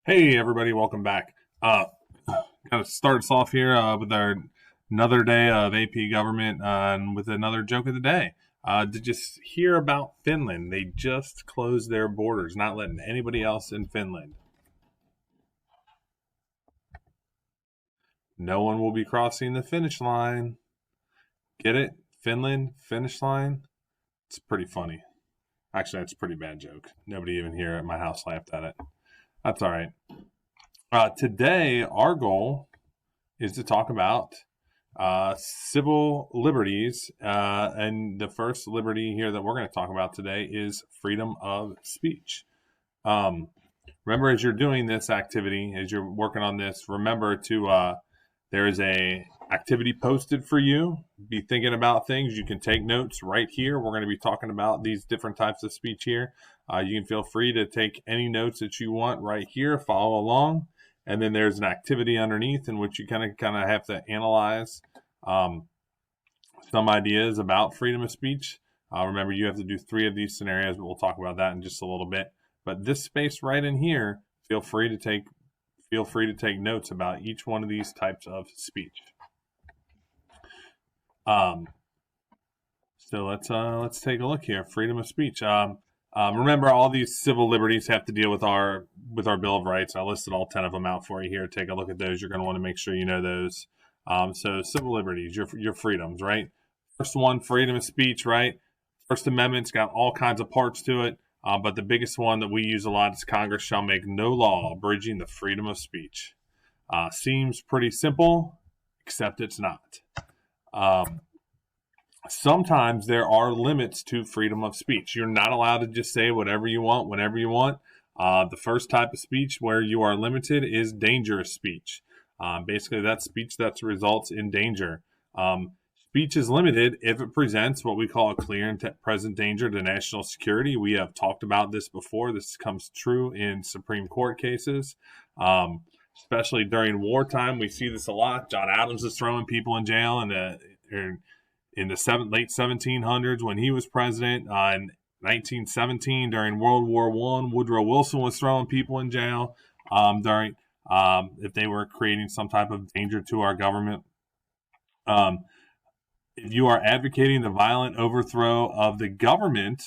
Hey everybody, welcome back. Kind of start us off here with our another day of AP government and with another joke of the day. Did you hear about Finland? They just closed their borders, not letting anybody else in Finland. No one will be crossing the finish line. Get it? Finland finish line. It's pretty funny. Actually, that's a pretty bad joke. Nobody even here at my house laughed at it. That's all right. Today, our goal is to talk about civil liberties. And the first liberty here that we're going to talk about today is freedom of speech. Um, Remember, as you're doing this activity, as you're working on this, remember to there is a activity posted for you. Be thinking about things. You can take notes right here. We're going to be talking about these different types of speech here. You can feel free to take any notes that you want right here. Follow along, and then there's an activity underneath in which you kind of have to analyze um, some ideas about freedom of speech. Remember, you have to do 3 of these scenarios, but we'll talk about that in just a little bit. But this space right in here, feel free to take notes about each one of these types of speech. Um, so let's take a look here. Freedom of speech. Remember, all these civil liberties have to deal with our Bill of Rights. I listed all 10 of them out for you here. Take a look at those. You're going to want to make sure you know those. So civil liberties, your freedoms, right? First one, freedom of speech, right? First Amendment's got all kinds of parts to it, but the biggest one that we use a lot is Congress shall make no law abridging the freedom of speech. Seems pretty simple, except it's not. Um, Sometimes there are limits to freedom of speech. You're not allowed to just say whatever you want, whenever you want. The first type of speech where you are limited is dangerous speech. Basically, that's speech that results in danger. Speech is limited if it presents what we call a clear and present danger to national security. We have talked about this before. This comes true in Supreme Court cases. Especially during wartime, we see this a lot. John Adams is throwing people in jail in the late 1700s when he was president. In 1917, during World War I, Woodrow Wilson was throwing people in jail during if they were creating some type of danger to our government. If you are advocating the violent overthrow of the government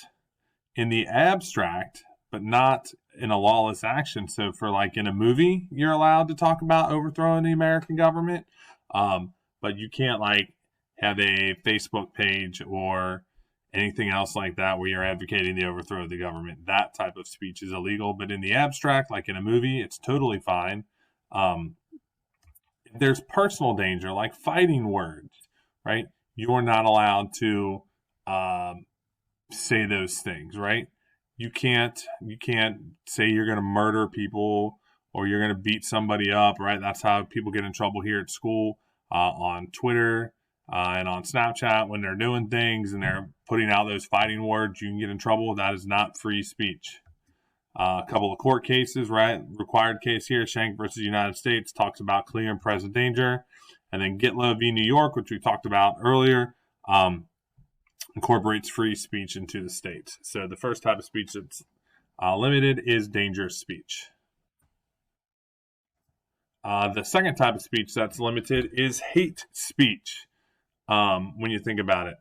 in the abstract, but not in a lawless action. So, for like in a movie, you're allowed to talk about overthrowing the American government, but you can't like have a Facebook page or anything else like that where you're advocating the overthrow of the government. That type of speech is illegal, but in the abstract, like in a movie, it's totally fine. If there's personal danger, like fighting words, right? You're not allowed to say those things, right? You can't say you're going to murder people or you're going to beat somebody up, right? That's how people get in trouble here at school, on Twitter, and on Snapchat when they're doing things and they're putting out those fighting words. You can get in trouble. That is not free speech. A couple of court cases, right? Required case here, Shank versus United States, talks about clear and present danger. And then Gitlow v. New York, which we talked about earlier, incorporates free speech into the states. So the first type of speech that's limited is dangerous speech. The second type of speech that's limited is hate speech. When you think about it,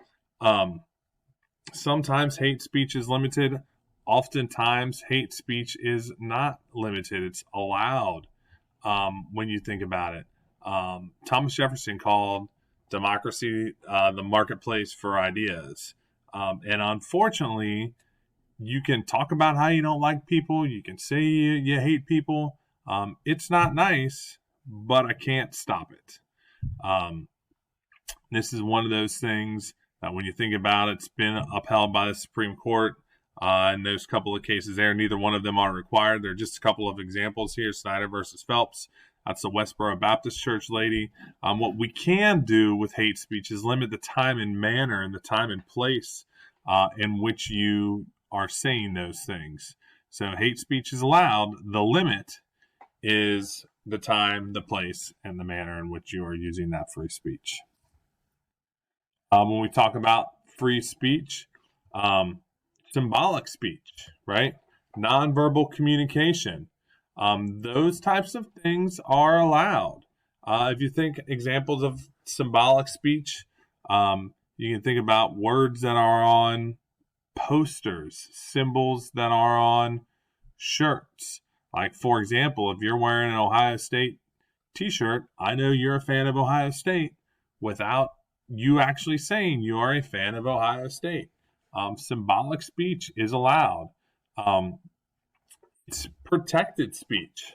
sometimes hate speech is limited. Oftentimes, hate speech is not limited. It's allowed. When you think about it, Thomas Jefferson called democracy the marketplace for ideas. And unfortunately, you can talk about how you don't like people. You can say you hate people. It's not nice, but I can't stop it. This is one of those things that when you think about it, it's been upheld by the Supreme Court. And those couple of cases there, neither one of them are required. They're just a couple of examples here. Snyder versus Phelps. That's the Westboro Baptist Church lady. What we can do with hate speech is limit the time and manner and the time and place in which you are saying those things. So hate speech is allowed. The limit is the time, the place, and the manner in which you are using that free speech. When we talk about free speech, symbolic speech, right? Nonverbal communication. Those types of things are allowed. If you think examples of symbolic speech, you can think about words that are on posters, symbols that are on shirts. Like, for example, if you're wearing an Ohio State t-shirt, I know you're a fan of Ohio State without you actually saying you are a fan of Ohio State. Symbolic speech is allowed. It's protected speech,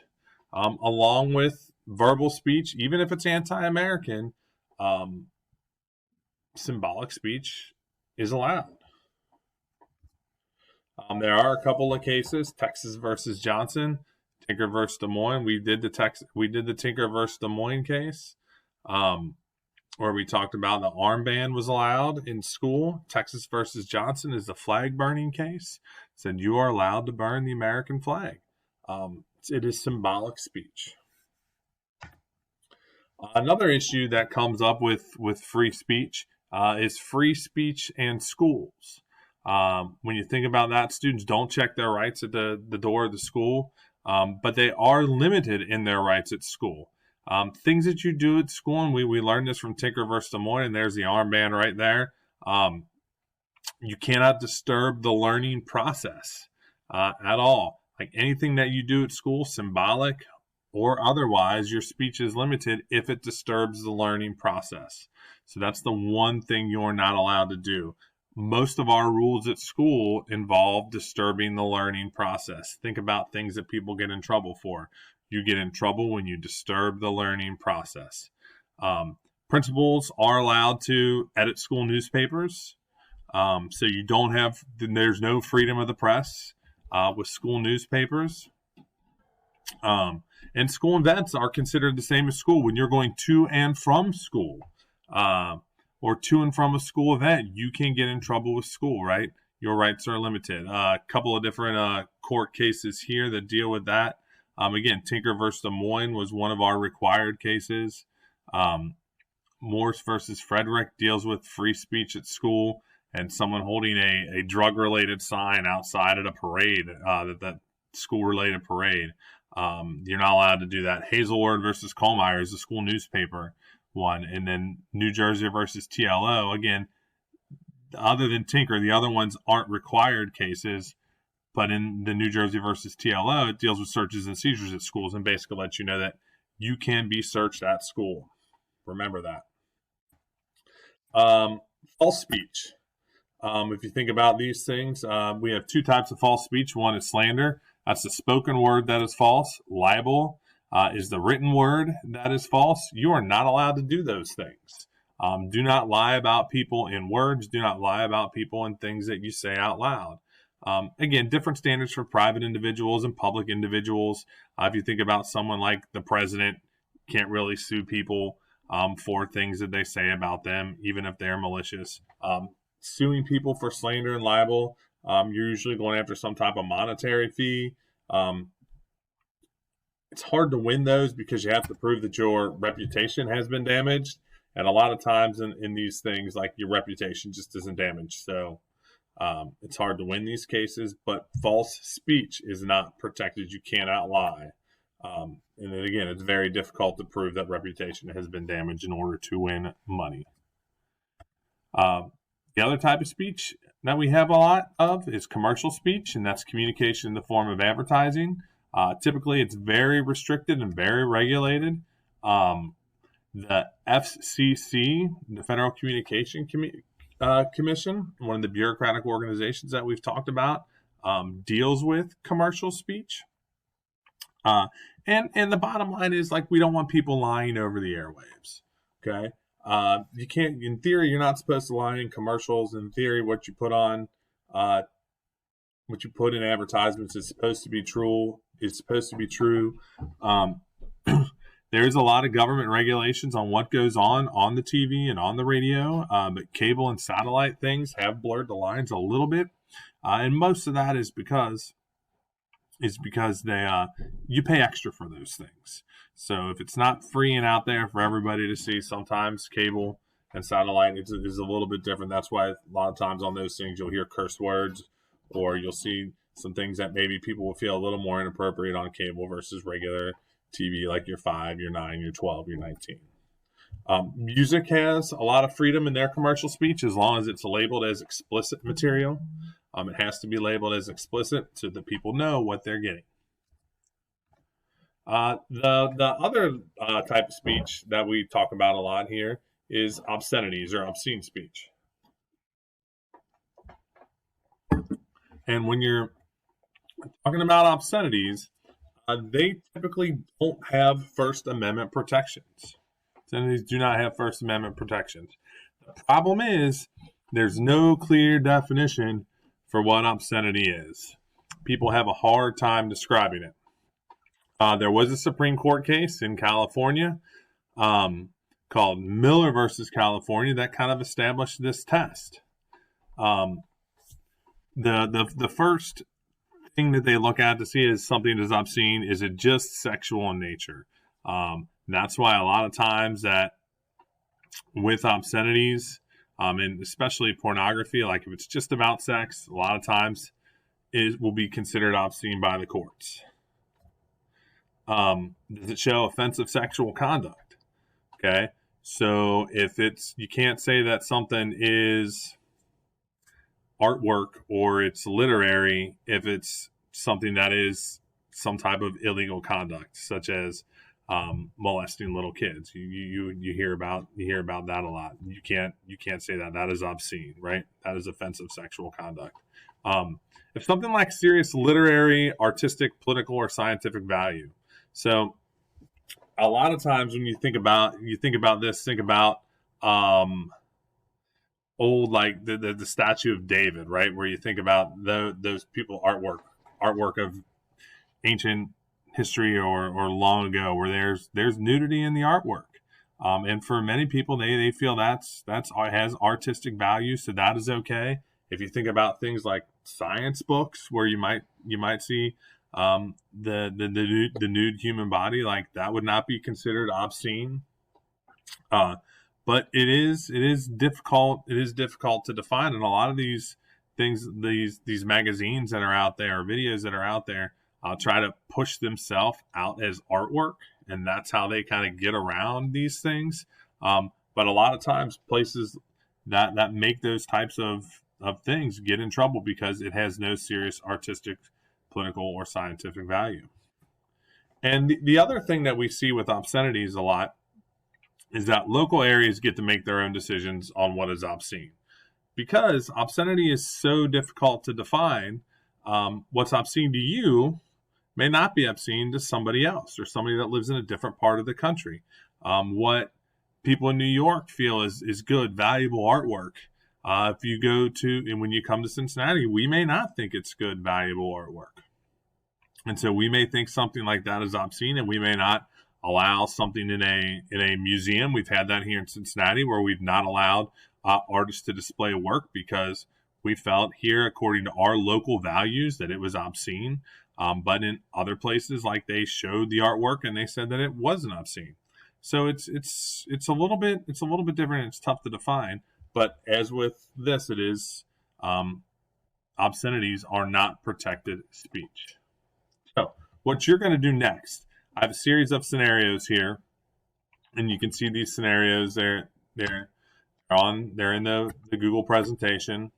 along with verbal speech, even if it's anti-American. Symbolic speech is allowed. There are a couple of cases: Texas versus Johnson, Tinker versus Des Moines. We did the Tinker versus Des Moines case, where we talked about the armband was allowed in school. Texas versus Johnson is the flag burning case. It said you are allowed to burn the American flag. It is symbolic speech. Another issue that comes up with free speech is free speech and schools. When you think about that, students don't check their rights at the door of the school, but they are limited in their rights at school. Things that you do at school, and we learned this from Tinker versus Des Moines, and there's the armband right there. You cannot disturb the learning process at all. Like anything that you do at school, symbolic or otherwise, your speech is limited if it disturbs the learning process. So that's the one thing you're not allowed to do. Most of our rules at school involve disturbing the learning process. Think about things that people get in trouble for. You get in trouble when you disturb the learning process. Principals are allowed to edit school newspapers. So there's no freedom of the press with school newspapers. And school events are considered the same as school. When you're going to and from school, or to and from a school event, you can get in trouble with school, right? Your rights are limited. A couple of different court cases here that deal with that. Again, Tinker versus Des Moines was one of our required cases. Morse versus Frederick deals with free speech at school and someone holding a drug-related sign outside at a parade, that school-related parade. You're not allowed to do that. Hazelwood versus Colmeyer is the school newspaper one. And then New Jersey versus TLO, again, other than Tinker, the other ones aren't required cases. But in the New Jersey versus TLO, it deals with searches and seizures at schools and basically lets you know that you can be searched at school. Remember that. False speech. If you think about these things, we have two types of false speech. One is slander. That's the spoken word that is false. Libel is the written word that is false. You are not allowed to do those things. Do not lie about people in words. Do not lie about people in things that you say out loud. Again, different standards for private individuals and public individuals. If you think about someone like the president, can't really sue people for things that they say about them, even if they're malicious. Suing people for slander and libel, you're usually going after some type of monetary fee. It's hard to win those because you have to prove that your reputation has been damaged. And a lot of times in these things, like your reputation just isn't damaged. So it's hard to win these cases, but false speech is not protected. You cannot lie. And then again, it's very difficult to prove that reputation has been damaged in order to win money. The other type of speech that we have a lot of is commercial speech, and that's communication in the form of advertising. Typically, it's very restricted and very regulated. The FCC, the Federal Communication Commission, one of the bureaucratic organizations that we've talked about, deals with commercial speech. And the bottom line is, like, we don't want people lying over the airwaves. Okay. You can't, in theory, you're not supposed to lie in commercials. In theory, what you put on, what you put in advertisements is supposed to be true. It's supposed to be true. There is a lot of government regulations on what goes on the TV and on the radio, but cable and satellite things have blurred the lines a little bit, and most of that is because they you pay extra for those things. So if it's not free and out there for everybody to see, sometimes cable and satellite is a little bit different. That's why a lot of times on those things you'll hear curse words, or you'll see some things that maybe people will feel a little more inappropriate on cable versus regular TV, like your 5, your 9, your 12, your 19. Music has a lot of freedom in their commercial speech as long as it's labeled as explicit material. It has to be labeled as explicit so that people know what they're getting. The other type of speech that we talk about a lot here is obscenities or obscene speech. And when you're talking about obscenities, they typically don't have First Amendment protections. Obscenities do not have First Amendment protections. The problem is there's no clear definition for what obscenity is. People have a hard time describing it. There was a Supreme Court case in California called Miller versus California that kind of established this test. The first thing that they look at to see is something is obscene. Is it just sexual in nature? That's why a lot of times that with obscenities, and especially pornography, like if it's just about sex, a lot of times it will be considered obscene by the courts. Does it show offensive sexual conduct? Okay, so if it's, you can't say that something is artwork or it's literary if it's something that is some type of illegal conduct, such as molesting little kids. You hear about that a lot. You can't say that is obscene, right? That is offensive sexual conduct. If something like serious literary, artistic, political, or scientific value. So a lot of times when you think about this, think about old, like the statue of David, right? Where you think about those people artwork of ancient history or long ago, where there's nudity in the artwork. And for many people, they feel that's has artistic value, so that is okay. If you think about things like science books, where you might see the nude human body, like that would not be considered obscene. But it is difficult to define, and a lot of these things, these magazines that are out there, or videos that are out there, try to push themselves out as artwork, and that's how they kind of get around these things. But a lot of times, places that make those types of things get in trouble because it has no serious artistic, political, or scientific value. And the other thing that we see with obscenities a lot is that local areas get to make their own decisions on what is obscene. Because obscenity is so difficult to define, what's obscene to you may not be obscene to somebody else or somebody that lives in a different part of the country. What people in New York feel is good, valuable artwork. If you go to, and when you come to Cincinnati, we may not think it's good, valuable artwork. And so we may think something like that is obscene, and we may not allow something in a museum. We've had that here in Cincinnati where we've not allowed artists to display work because we felt here, according to our local values, that it was obscene. But in other places, like, they showed the artwork and they said that it wasn't obscene. So it's a little bit different. It's tough to define. But as with this, it is obscenities are not protected speech. So what you're going to do next, I have a series of scenarios here, and you can see these scenarios. They're in the Google presentation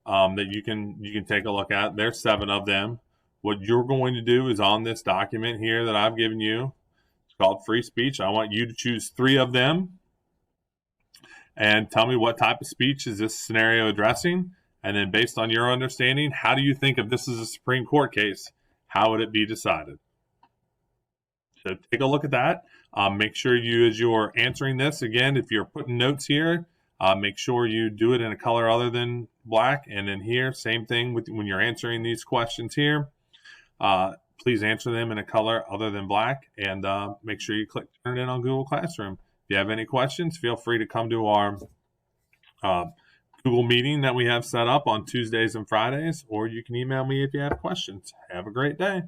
that you can take a look at. There's 7 of them. What you're going to do is, on this document here that I've given you, it's called free speech. I want you to choose 3 of them and tell me what type of speech is this scenario addressing. And then, based on your understanding, how do you think, if this is a Supreme Court case, how would it be decided? So take a look at that. Make sure you, as you're answering this, again, if you're putting notes here, make sure you do it in a color other than black. And then here, same thing with when you're answering these questions here. Please answer them in a color other than black, and make sure you click turn it in on Google Classroom. If you have any questions, feel free to come to our Google meeting that we have set up on Tuesdays and Fridays, or you can email me if you have questions. Have a great day.